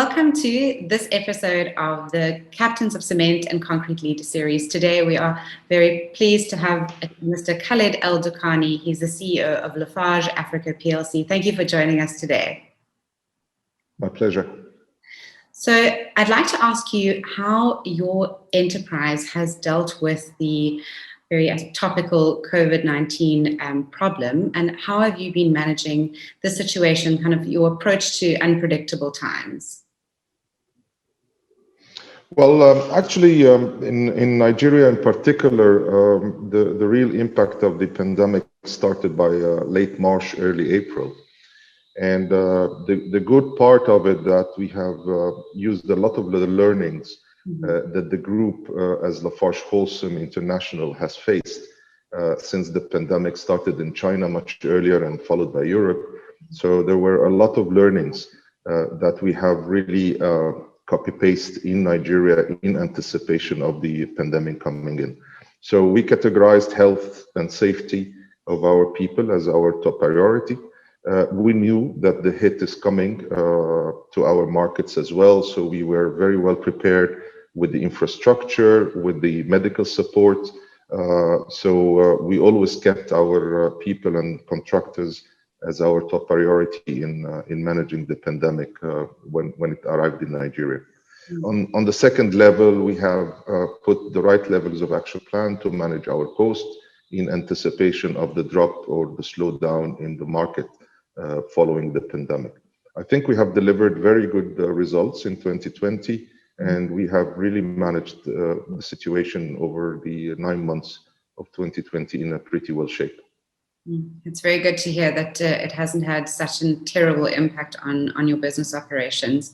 Welcome to this episode of the Captains of Cement and Concrete Leader series. Today we are very pleased to have Mr. Khaled El Dokani. He's the CEO of Lafarge Africa PLC. Thank you for joining us today. My pleasure. So I'd like to ask you how your enterprise has dealt with the very topical COVID-19 problem, and how have you been managing the situation, kind of your approach to unpredictable times? Well, actually, in Nigeria in particular, the real impact of the pandemic started by late March, early April. And the good part of it that we have used a lot of the learnings that the group as Lafarge Holcim International has faced since the pandemic started in China much earlier and followed by Europe. So there were a lot of learnings that we have really copy-paste in Nigeria in anticipation of the pandemic coming in. So we categorized health and safety of our people as our top priority. We knew that the hit is coming to our markets as well, so we were very well prepared with the infrastructure, with the medical support. We always kept our people and contractors as our top priority in managing the pandemic when it arrived in Nigeria. On the second level, we have put the right levels of action plan to manage our costs in anticipation of the drop or the slowdown in the market following the pandemic. I think we have delivered very good results in 2020, and we have really managed the situation over the 9 months of 2020 in a pretty well shape. It's very good to hear that it hasn't had such a terrible impact on your business operations.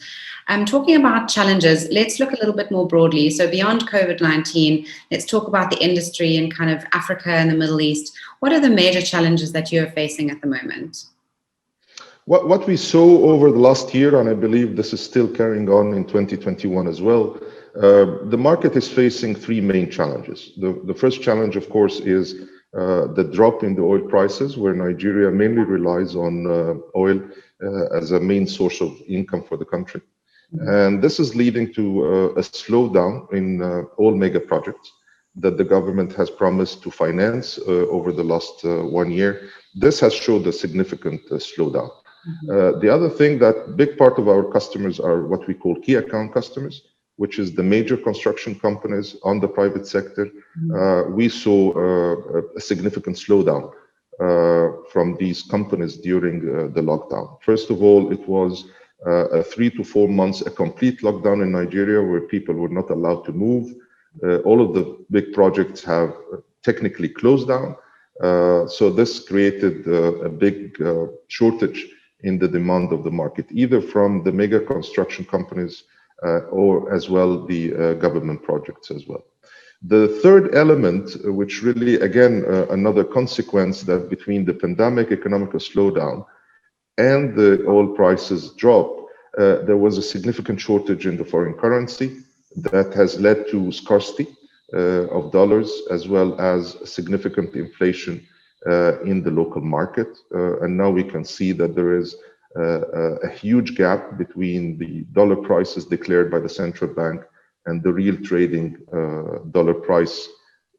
Talking about challenges, let's look a little bit more broadly. So beyond COVID-19, let's talk about the industry in kind of Africa and the Middle East. What are the major challenges that you're facing at the moment? What we saw over the last year, and I believe this is still carrying on in 2021 as well, the market is facing three main challenges. The first challenge, of course, is the drop in the oil prices, where Nigeria mainly relies on oil as a main source of income for the country. And this is leading to a slowdown in all mega projects that the government has promised to finance over the last 1 year. This has showed a significant slowdown. The other thing, that big part of our customers are what we call key account customers, which is the major construction companies on the private sector. We saw a significant slowdown from these companies during the lockdown. First of all, it was 3 to 4 months, a complete lockdown in Nigeria where people were not allowed to move. All of the big projects have technically closed down. So this created a big shortage in the demand of the market, either from the mega construction companies or as well the government projects as well. The third element, which really, again, another consequence that between the pandemic, economic slowdown, and the oil prices drop, there was a significant shortage in the foreign currency that has led to scarcity of dollars, as well as significant inflation in the local market. And now we can see that there is a huge gap between the dollar prices declared by the central bank and the real trading dollar price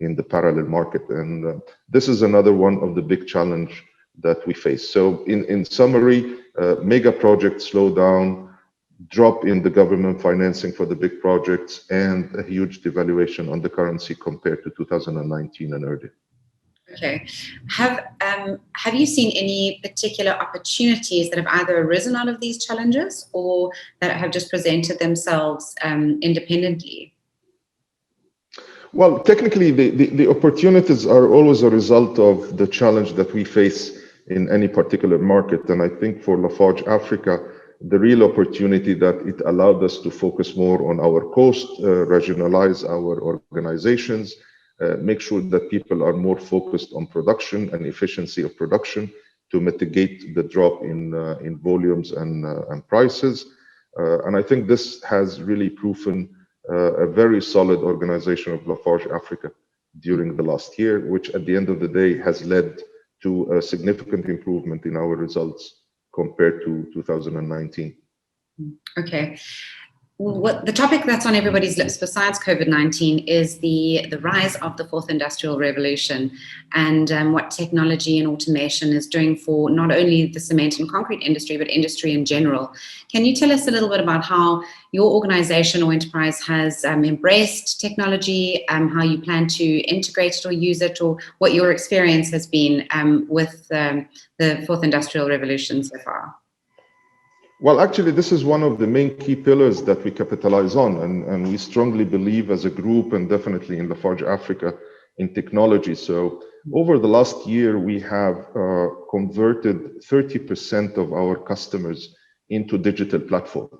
in the parallel market. And this is another one of the big challenge that we face. So in summary, mega projects slow down, drop in the government financing for the big projects, and a huge devaluation on the currency compared to 2019 and earlier. Okay. Have you seen any particular opportunities that have either arisen out of these challenges or that have just presented themselves independently? Well, technically, the opportunities are always a result of the challenge that we face in any particular market. And I think for Lafarge Africa, the real opportunity that it allowed us to focus more on our cost, regionalize our organizations, make sure that people are more focused on production and efficiency of production to mitigate the drop in volumes and prices. And I think this has really proven a very solid organization of Lafarge Africa during the last year, which at the end of the day has led to a significant improvement in our results compared to 2019. Okay. What the topic that's on everybody's lips besides COVID-19 is the rise of the fourth industrial revolution, and what technology and automation is doing for not only the cement and concrete industry, but industry in general. Can you tell us a little bit about how your organization or enterprise has embraced technology, how you plan to integrate it or use it, or what your experience has been with the fourth industrial revolution so far? Well, actually, this is one of the main key pillars that we capitalize on, and we strongly believe as a group, and definitely in Lafarge Africa, in technology. So over the last year, we have converted 30% of our customers into digital platform,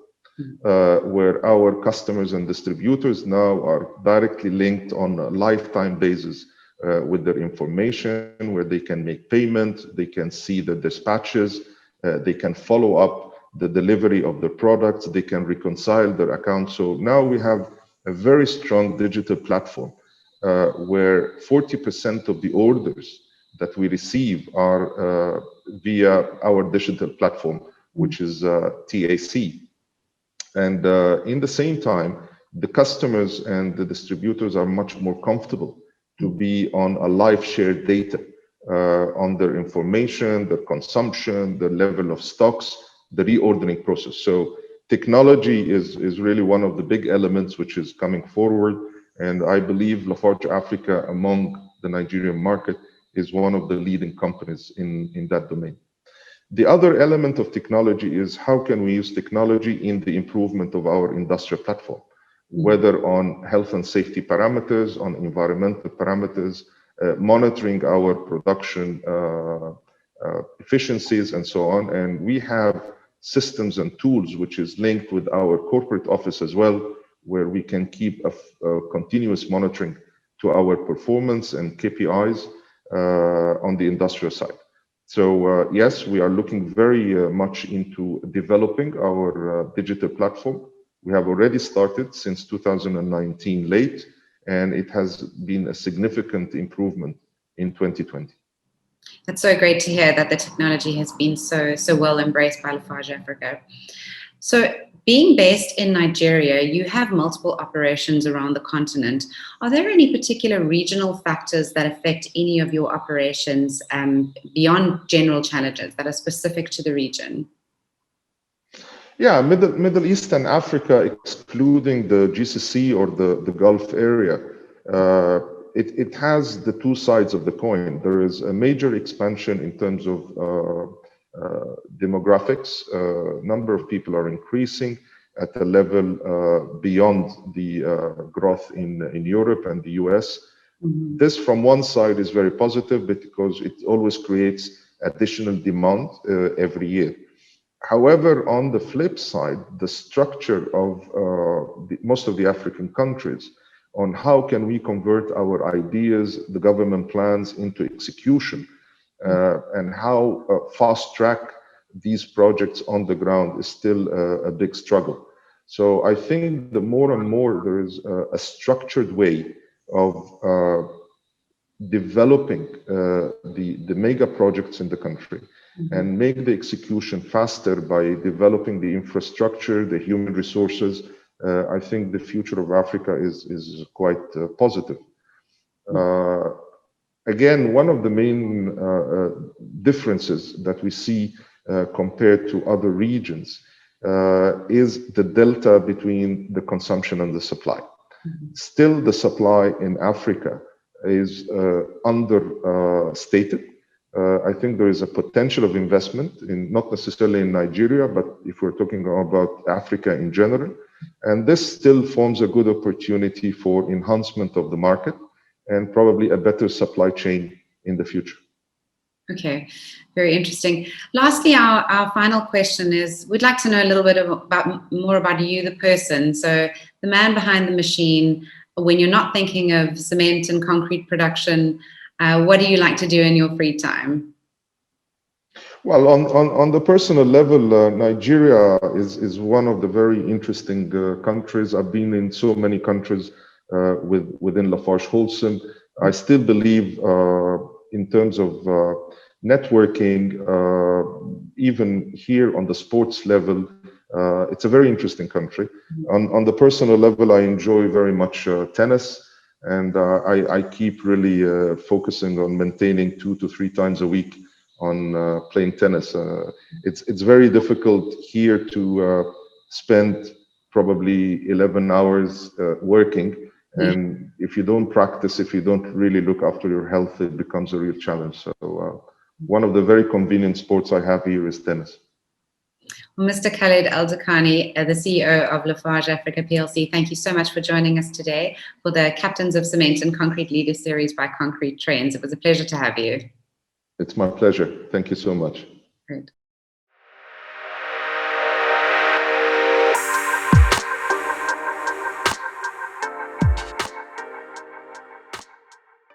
where our customers and distributors now are directly linked on a lifetime basis with their information, where they can make payment, they can see the dispatches, they can follow up the delivery of the products, they can reconcile their accounts. So now we have a very strong digital platform where 40% of the orders that we receive are via our digital platform, which is TAC. And in the same time, the customers and the distributors are much more comfortable to be on a live shared data on their information, their consumption, the level of stocks, the reordering process. So technology is really one of the big elements which is coming forward. And I believe Lafarge Africa, among the Nigerian market, is one of the leading companies in that domain. The other element of technology is how can we use technology in the improvement of our industrial platform, whether on health and safety parameters, on environmental parameters, monitoring our production efficiencies and so on. And we have systems and tools which is linked with our corporate office as well, where we can keep a continuous monitoring to our performance and KPIs on the industrial side. So yes, we are looking very much into developing our digital platform. We have already started since 2019 late, and it has been a significant improvement in 2020. That's so great to hear that the technology has been so well embraced by Lafarge Africa. So being based in Nigeria, you have multiple operations around the continent. Are there any particular regional factors that affect any of your operations beyond general challenges that are specific to the region? Yeah, Middle East and Africa, excluding the GCC or the Gulf area, it has the two sides of the coin. There is a major expansion in terms of demographics. Number of people are increasing at a level beyond the growth in Europe and the US. Mm-hmm. This from one side is very positive because it always creates additional demand every year. However, on the flip side, the structure of most of the African countries on how can we convert our ideas, the government plans into execution, and how fast track these projects on the ground is still a big struggle. So I think the more and more there is a structured way of developing the mega projects in the country, and make the execution faster by developing the infrastructure, the human resources. I think the future of Africa is quite positive. Again, one of the main differences that we see compared to other regions is the delta between the consumption and the supply. Still, the supply in Africa is understated. I think there is a potential of investment in not necessarily in Nigeria, but if we're talking about Africa in general. And this still forms a good opportunity for enhancement of the market and probably a better supply chain in the future. Okay, very interesting. Lastly, our final question is, we'd like to know a little bit more about you, the person. So the man behind the machine, when you're not thinking of cement and concrete production, what do you like to do in your free time? Well, on the personal level, Nigeria is one of the very interesting countries. I've been in so many countries within Lafarge Holcim. I still believe in terms of networking, even here on the sports level, It's a very interesting country. On the personal level, I enjoy very much tennis, and I keep really focusing on maintaining 2 to 3 times a week on playing tennis. It's very difficult here to spend probably 11 hours working, and if you don't practice, if you don't really look after your health, it becomes a real challenge. So one of the very convenient sports I have here is tennis. Well, Mr. Khaled El Dokani, the CEO of Lafarge Africa PLC, thank you so much for joining us today for the Captains of Cement and Concrete Leader Series by Concrete Trends. It was a pleasure to have you. It's my pleasure. Thank you so much. Great.